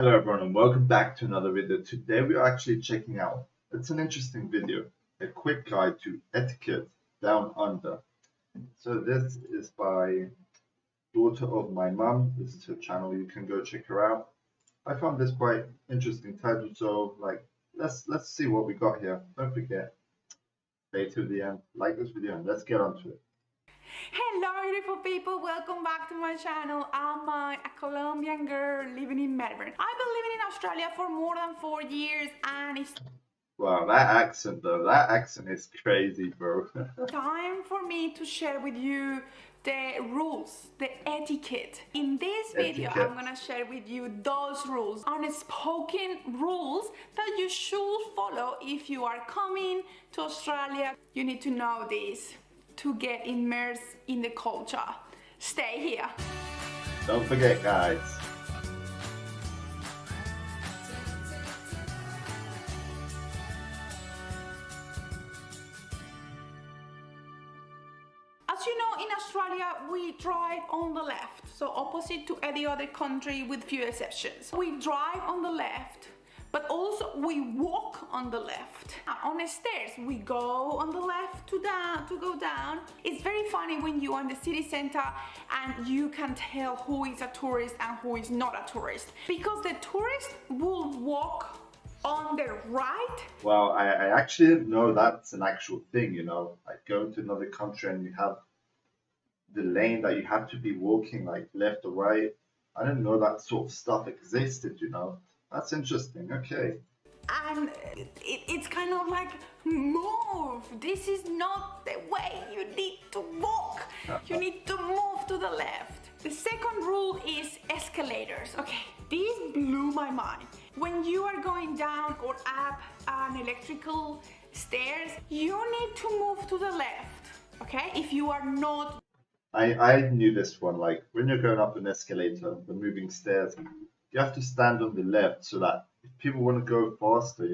Hello everyone and welcome back to another video. Today we are actually checking out, it's an interesting video, a quick guide to etiquette down under. So this is by daughter of my mum. This is her channel, you can go check her out. I found this quite interesting title, so let's see what we got here. Don't forget, stay to the end, like this video and let's get onto it. Hello beautiful people, welcome back to my channel. I'm a Colombian girl living in Melbourne. I've been living in Australia for more than 4 years and it's Wow, that accent though, that accent is crazy, bro. time for me to share with you the rules, the etiquette. In this video, I'm gonna share with you those rules, unspoken rules that you should follow if you are coming to Australia. You need to know this to get immersed in the culture. Stay here. Don't forget guys. As you know, in Australia, we drive on the left. So opposite to any other country with few exceptions. We drive on the left, but also we walk on the left. On the stairs, we go on the left to go down. It's very funny when you're in the city center and you can tell who is a tourist and who is not a tourist. Because the tourist will walk on the right. Well, I actually didn't know that's an actual thing, like going to another country and you have the lane that you have to be walking like left or right. I didn't know that sort of stuff existed. That's interesting. Okay. And it's kind of like, move. This is not the way you need to walk. You need to move to the left. The second rule is escalators. Okay, this blew my mind. When you are going down or up an electrical stairs, you need to move to the left. Okay, if you are not. I knew this one. Like when you're going up an escalator, the moving stairs, you have to stand on the left so that if people want to go faster,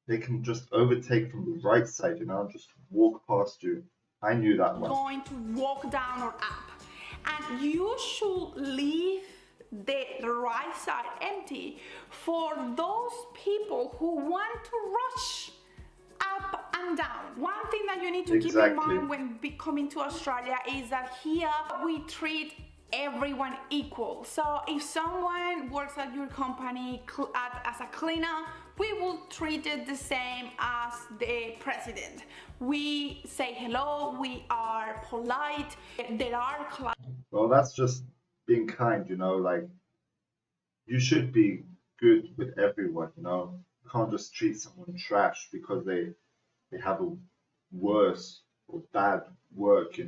they can just overtake from the right side, just walk past you. I knew that one. Going to walk down or up, and you should leave the right side empty for those people who want to rush up and down. One thing that you need to keep in mind when coming to Australia is that here we treat everyone equal. So if someone works at your company as a cleaner, we will treat it the same as the president. We say hello, we are polite. There are Well, that's just being kind, like you should be good with everyone, You can't just treat someone trash because they have a worse or bad work,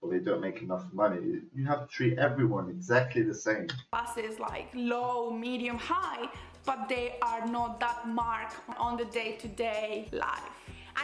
or they don't make enough money. You have to treat everyone exactly the same. classes like low, medium, high, but they are not that marked on the day-to-day life.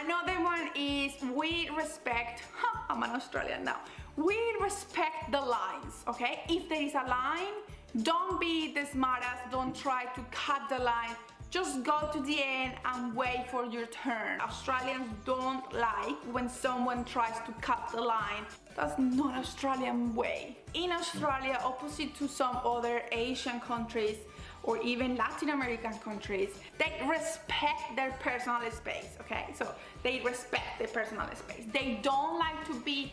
Another one is we respect, I'm an Australian now, we respect the lines, okay? If there is a line, don't be the smartass, don't try to cut the line. Just go to the end and wait for your turn. Australians don't like when someone tries to cut the line. That's not Australian way. In Australia, opposite to some other Asian countries or even Latin American countries, they respect their personal space, okay? So they respect their personal space. They don't like to be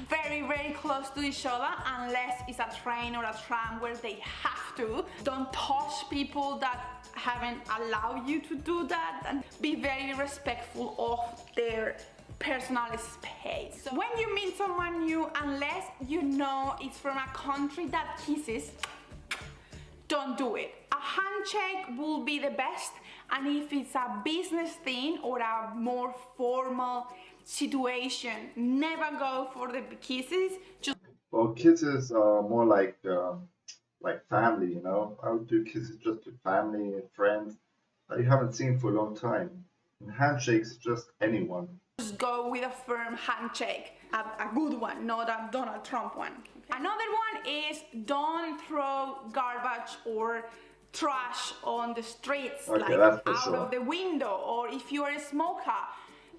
very, very close to each other unless it's a train or a tram where they have to. Don't touch people that haven't allowed you to do that, and be very respectful of their personal space. So when you meet someone new, unless you know it's from a country that kisses, don't do it. A handshake will be the best, and if it's a business thing or a more formal situation, never go for the kisses. Well, kisses are more like family, I would do kisses just to family and friends that you haven't seen for a long time. And handshakes, just anyone. Just go with a firm handshake, a good one, not a Donald Trump one. Another one is don't throw garbage or trash on the streets, like out of the window, or if you are a smoker,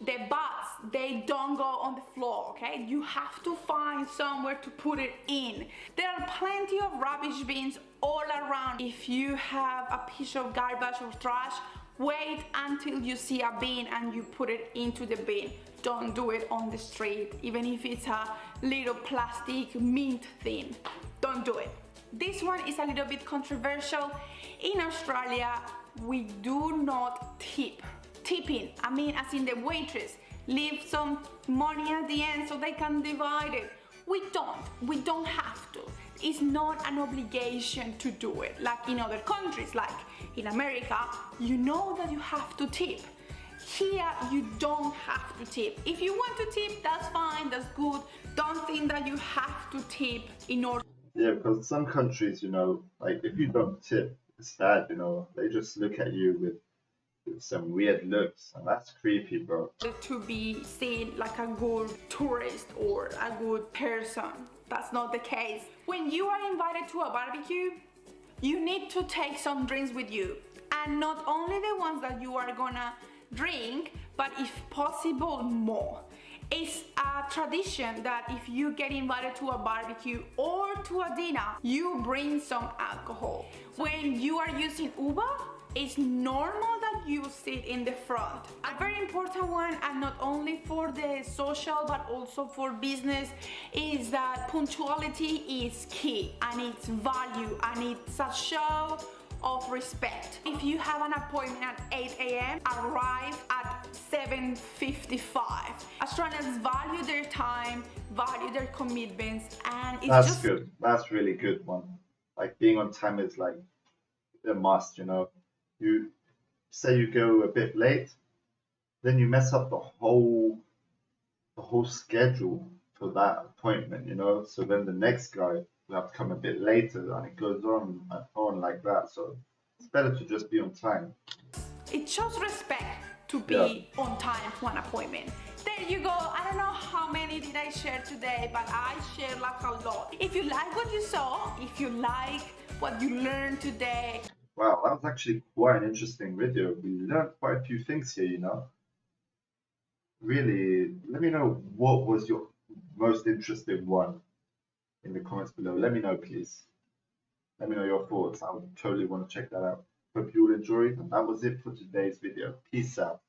the butts, they don't go on the floor, okay? You have to find somewhere to put it in. There are plenty of rubbish bins all around. If you have a piece of garbage or trash, wait until you see a bin and you put it into the bin. Don't do it on the street, even if it's a little plastic mint thing. Don't do it. This one is a little bit controversial. In Australia, we do not tip. Tipping, I mean as in the waitress, leave some money at the end so they can divide it. We don't have to. It's not an obligation to do it. Like in other countries, like in America, you know that you have to tip. Here, you don't have to tip. If you want to tip, that's fine, that's good. Don't think that you have to tip in order. Yeah, because some countries, like if you don't tip, it's bad, they just look at you with some weird looks, and that's creepy, bro. To be seen like a good tourist or a good person. That's not the case. When you are invited to a barbecue, you need to take some drinks with you, and not only the ones that you are gonna drink, but if possible more. It's a tradition that if you get invited to a barbecue or to a dinner, you bring some alcohol. When you are using Uber, it's normal that you sit in the front. A very important one, and not only for the social but also for business, is that punctuality is key, and it's value, and it's a show of respect. If you have an appointment at 8 a.m., arrive at 7:55. Australians value their time, value their commitments, and it's That's just good. That's really good one. Like being on time is like a must, You say you go a bit late, then you mess up the whole schedule for that appointment, So then the next guy will have to come a bit later, and it goes on and on like that. So it's better to just be on time. it shows respect to Yeah. be on time to an appointment. There you go. I don't know how many did I share today, but I shared like a lot. If you like what you saw, if you like what you learned today, Wow, that was actually quite an interesting video. We learned quite a few things here. Really, let me know what was your most interesting one in the comments below. Let me know, please. Let me know your thoughts. I would totally want to check that out. Hope you all enjoyed, and that was it for today's video. Peace out.